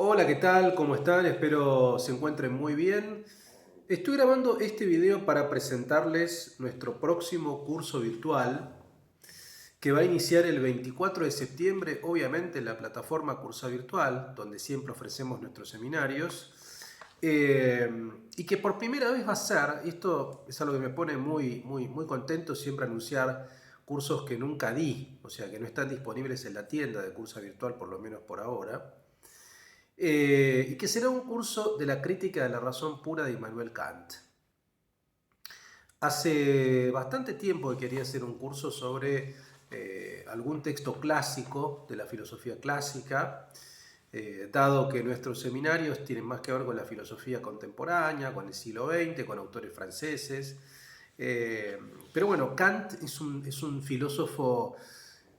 Hola, ¿qué tal? ¿Cómo están? Espero se encuentren muy bien. Estoy grabando este video para presentarles nuestro próximo curso virtual que va a iniciar el 24 de septiembre, obviamente en la plataforma Cursa Virtual, donde siempre ofrecemos nuestros seminarios, y que por primera vez va a ser, y esto es algo que me pone muy contento, siempre anunciar cursos que nunca di, o sea, que no están disponibles en la tienda de Cursa Virtual, por lo menos por ahora. Y que será un curso de la crítica de la razón pura de Immanuel Kant. Hace bastante tiempo que quería hacer un curso sobre algún texto clásico de la filosofía clásica, dado que nuestros seminarios tienen más que ver con la filosofía contemporánea, con el siglo XX, con autores franceses. Eh, pero bueno, Kant es un filósofo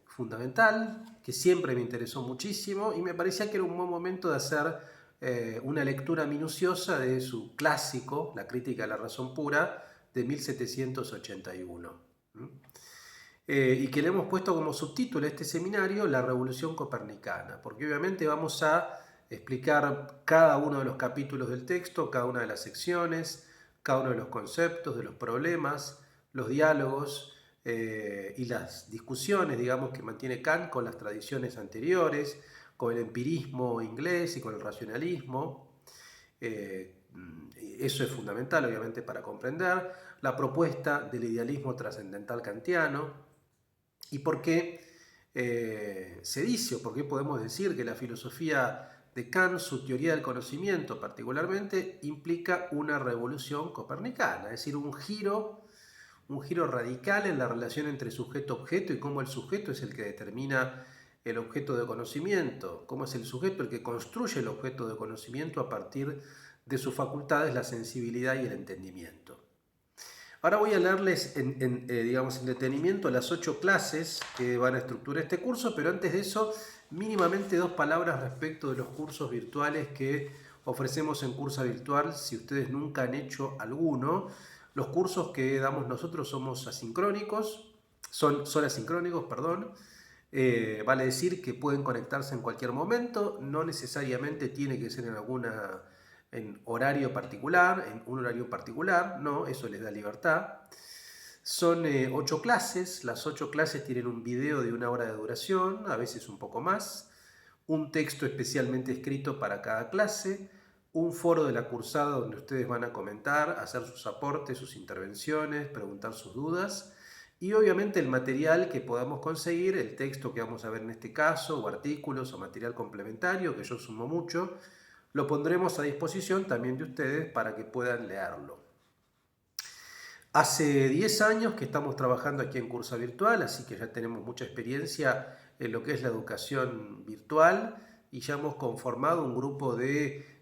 fundamental, que siempre me interesó muchísimo y me parecía que era un buen momento de hacer una lectura minuciosa de su clásico, La crítica de la razón pura, de 1781. Y que le hemos puesto como subtítulo a este seminario La Revolución Copernicana, porque obviamente vamos a explicar cada uno de los capítulos del texto, cada una de las secciones, cada uno de los conceptos, de los problemas, los diálogos y las discusiones, digamos, que mantiene Kant con las tradiciones anteriores, con el empirismo inglés y con el racionalismo. Eso es fundamental, obviamente, para comprender la propuesta del idealismo trascendental kantiano y por qué se dice o por qué podemos decir que la filosofía de Kant, su teoría del conocimiento particularmente, implica una revolución copernicana, es decir, un giro radical en la relación entre sujeto-objeto y cómo el sujeto es el que determina el objeto de conocimiento, cómo es el sujeto el que construye el objeto de conocimiento a partir de sus facultades, la sensibilidad y el entendimiento. Ahora voy a leerles digamos, en detenimiento las 8 clases que van a estructurar este curso, pero antes de eso, mínimamente 2 palabras respecto de los cursos virtuales que ofrecemos en Cursa Virtual. Si ustedes nunca han hecho alguno, los cursos que damos nosotros somos asincrónicos, son asincrónicos, perdón. Vale decir que pueden conectarse en cualquier momento, no necesariamente tiene que ser en horario particular, en un horario particular, no, eso les da libertad. Son 8 clases, las 8 clases tienen un video de 1 hora de duración, a veces un poco más, un texto especialmente escrito para cada clase, un foro de la cursada donde ustedes van a comentar, hacer sus aportes, sus intervenciones, preguntar sus dudas y obviamente el material que podamos conseguir, el texto que vamos a ver en este caso, o artículos o material complementario, que yo sumo mucho, lo pondremos a disposición también de ustedes para que puedan leerlo. Hace 10 años que estamos trabajando aquí en Cursa Virtual, así que ya tenemos mucha experiencia en lo que es la educación virtual y ya hemos conformado un grupo de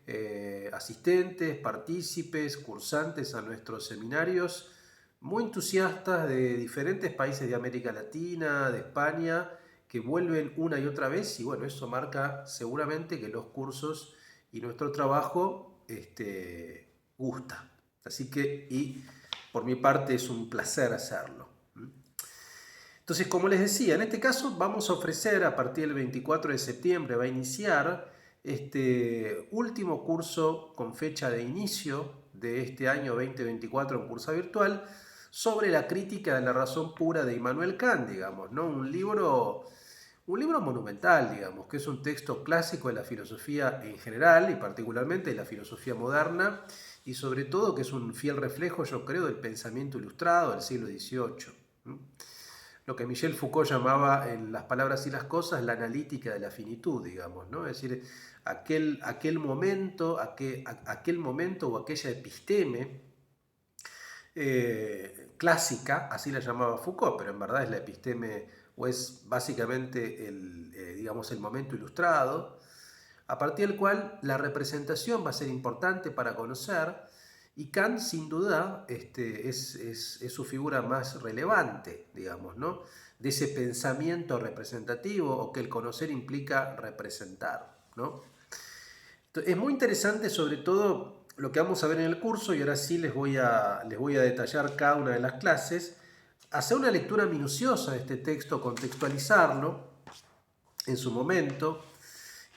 asistentes, partícipes, cursantes a nuestros seminarios, muy entusiastas de diferentes países de América Latina, de España, que vuelven una y otra vez y bueno, eso marca seguramente que los cursos y nuestro trabajo gusta. Así que, y por mi parte es un placer hacerlo. Entonces, como les decía, en este caso vamos a ofrecer a partir del 24 de septiembre, va a iniciar este último curso con fecha de inicio de este año 2024 en Cursa Virtual sobre la crítica de la razón pura de Immanuel Kant, digamos, ¿no? Un libro monumental, digamos, que es un texto clásico de la filosofía en general y particularmente de la filosofía moderna y sobre todo que es un fiel reflejo, yo creo, del pensamiento ilustrado del siglo XVIII. Lo que Michel Foucault llamaba en Las palabras y las cosas la analítica de la finitud, digamos, ¿no? Es decir, aquel momento o aquella episteme clásica, así la llamaba Foucault, pero en verdad es la episteme o es básicamente digamos, el momento ilustrado, a partir del cual la representación va a ser importante para conocer y Kant sin duda es su figura más relevante, digamos, ¿no? De ese pensamiento representativo o que el conocer implica representar, ¿no? Es muy interesante sobre todo lo que vamos a ver en el curso y ahora sí les voy a detallar cada una de las clases, hacer una lectura minuciosa de este texto, contextualizarlo en su momento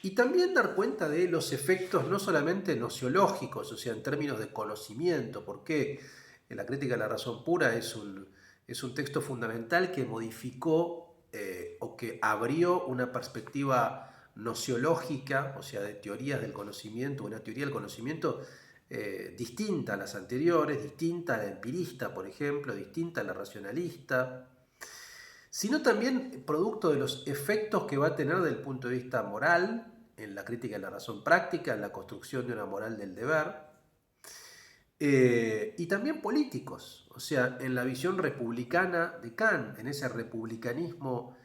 Y también dar cuenta de los efectos no solamente nociológicos, o sea, en términos de conocimiento, porque la crítica de la razón pura es un texto fundamental que modificó o que abrió una perspectiva nociológica, o sea, de teorías del conocimiento, una teoría del conocimiento distinta a las anteriores, distinta a la empirista, por ejemplo, distinta a la racionalista, sino también producto de los efectos que va a tener desde el punto de vista moral, en la crítica de la razón práctica, en la construcción de una moral del deber, y también políticos, o sea, en la visión republicana de Kant, en ese republicanismo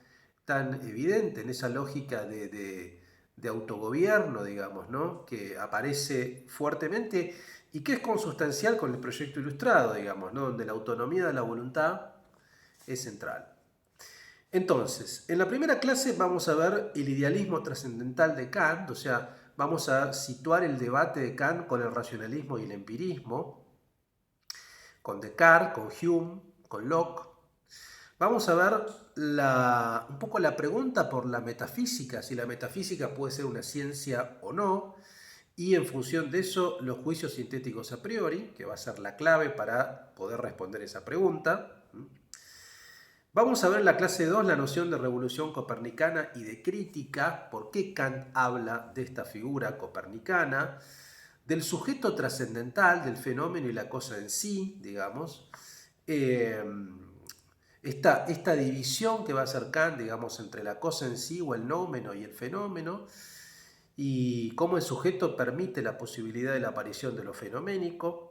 tan evidente, en esa lógica de autogobierno, digamos, ¿no? Que aparece fuertemente y que es consustancial con el proyecto ilustrado, digamos, ¿no? Donde la autonomía de la voluntad es central. Entonces, en la primera clase vamos a ver el idealismo trascendental de Kant, o sea, vamos a situar el debate de Kant con el racionalismo y el empirismo, con Descartes, con Hume, con Locke. Vamos a ver un poco la pregunta por la metafísica, si la metafísica puede ser una ciencia o no, y en función de eso los juicios sintéticos a priori, que va a ser la clave para poder responder esa pregunta. Vamos a ver en la clase 2 la noción de revolución copernicana y de crítica, por qué Kant habla de esta figura copernicana, del sujeto trascendental, del fenómeno y la cosa en sí, digamos, esta división que va a hacer Kant, digamos, entre la cosa en sí o el nómeno y el fenómeno, y cómo el sujeto permite la posibilidad de la aparición de lo fenoménico.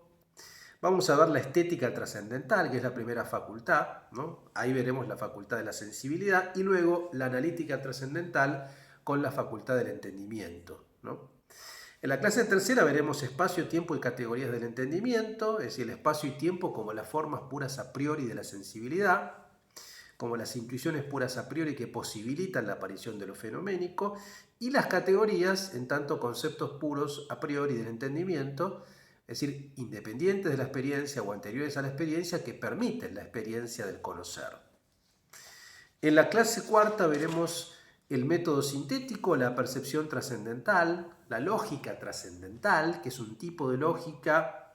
Vamos a ver la estética trascendental, que es la primera facultad, ¿no? Ahí veremos la facultad de la sensibilidad, y luego la analítica trascendental con la facultad del entendimiento, ¿no? En la clase tercera veremos espacio, tiempo y categorías del entendimiento, es decir, el espacio y tiempo como las formas puras a priori de la sensibilidad, como las intuiciones puras a priori que posibilitan la aparición de lo fenoménico, y las categorías en tanto conceptos puros a priori del entendimiento, es decir, independientes de la experiencia o anteriores a la experiencia que permiten la experiencia del conocer. En la clase cuarta veremos el método sintético, la percepción trascendental, la lógica trascendental, que es un tipo de lógica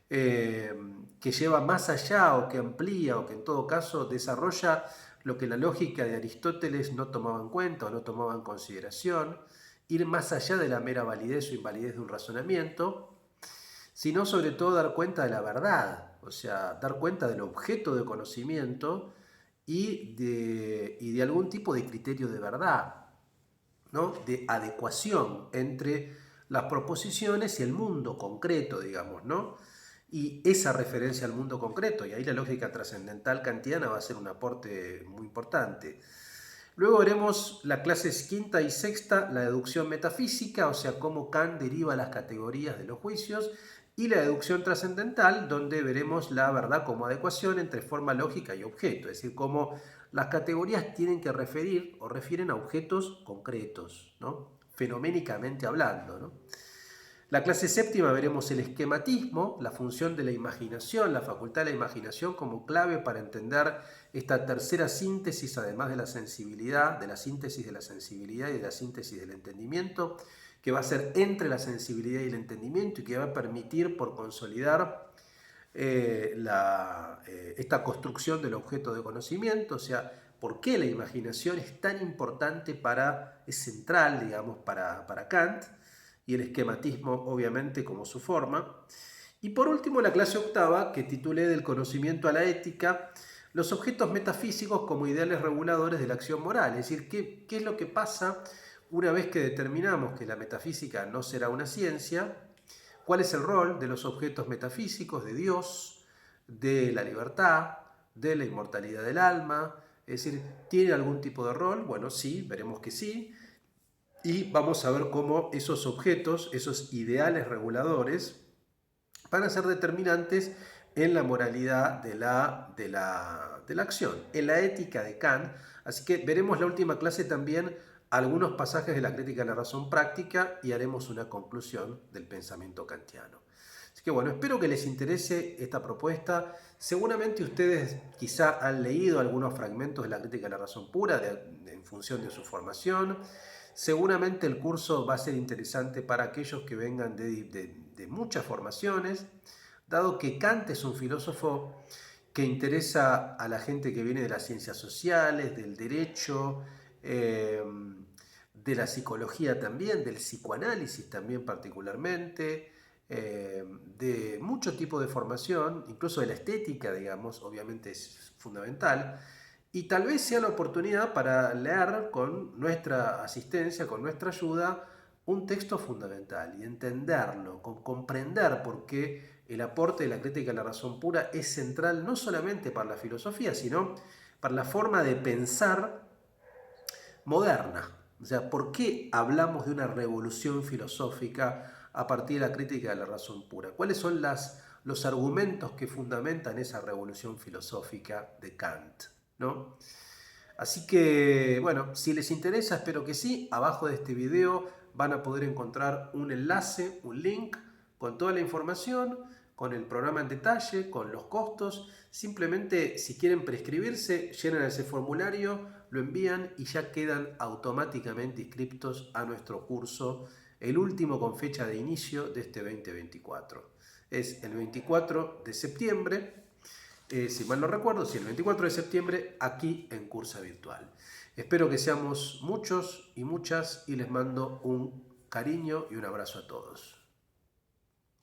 que lleva más allá o que amplía o que en todo caso desarrolla lo que la lógica de Aristóteles no tomaba en cuenta o no tomaba en consideración, ir más allá de la mera validez o invalidez de un razonamiento, sino sobre todo dar cuenta de la verdad, o sea, dar cuenta del objeto de conocimiento y de algún tipo de criterio de verdad, ¿no? De adecuación entre las proposiciones y el mundo concreto, digamos, ¿no? Y esa referencia al mundo concreto, y ahí la lógica trascendental kantiana va a ser un aporte muy importante. Luego veremos la clases quinta y sexta, la deducción metafísica, o sea, cómo Kant deriva las categorías de los juicios, y la deducción trascendental, donde veremos la verdad como adecuación entre forma lógica y objeto, es decir, cómo las categorías tienen que referir o refieren a objetos concretos, ¿no? Fenoménicamente hablando, ¿no? La clase séptima veremos el esquematismo, la función de la imaginación, la facultad de la imaginación como clave para entender esta tercera síntesis, además de la sensibilidad, de la síntesis de la sensibilidad y de la síntesis del entendimiento, que va a ser entre la sensibilidad y el entendimiento y que va a permitir por consolidar esta construcción del objeto de conocimiento, o sea, por qué la imaginación es tan importante es central, digamos, para Kant, y el esquematismo obviamente como su forma. Y por último la clase octava, que titulé Del conocimiento a la ética, los objetos metafísicos como ideales reguladores de la acción moral, es decir, qué es lo que pasa una vez que determinamos que la metafísica no será una ciencia, cuál es el rol de los objetos metafísicos, de Dios, de la libertad, de la inmortalidad del alma, es decir, ¿tiene algún tipo de rol? Bueno, sí, veremos que sí, y vamos a ver cómo esos objetos, esos ideales reguladores, van a ser determinantes en la moralidad de la acción, en la ética de Kant. Así que veremos la última clase también algunos pasajes de la crítica de la razón práctica y haremos una conclusión del pensamiento kantiano. Así que bueno, espero que les interese esta propuesta. Seguramente ustedes quizá han leído algunos fragmentos de la crítica de la razón pura en función de su formación. Seguramente el curso va a ser interesante para aquellos que vengan de muchas formaciones, dado que Kant es un filósofo que interesa a la gente que viene de las ciencias sociales, del derecho, eh, de la psicología también, del psicoanálisis también particularmente, de mucho tipo de formación, incluso de la estética, digamos, obviamente es fundamental. Y tal vez sea la oportunidad para leer con nuestra asistencia, con nuestra ayuda, un texto fundamental y entenderlo, comprender por qué el aporte de la crítica a la razón pura es central no solamente para la filosofía, sino para la forma de pensar moderna. O sea, ¿por qué hablamos de una revolución filosófica a partir de la crítica de la razón pura? ¿Cuáles son los argumentos que fundamentan esa revolución filosófica de Kant? ¿No? Así que, bueno, si les interesa, espero que sí, abajo de este video van a poder encontrar un enlace, un link con toda la información, con el programa en detalle, con los costos. Simplemente, si quieren prescribirse, llenan ese formulario, lo envían y ya quedan automáticamente inscriptos a nuestro curso, el último con fecha de inicio de este 2024. Es el 24 de septiembre. Si mal no recuerdo, sí, el 24 de septiembre aquí en Cursa Virtual. Espero que seamos muchos y muchas y les mando un cariño y un abrazo a todos.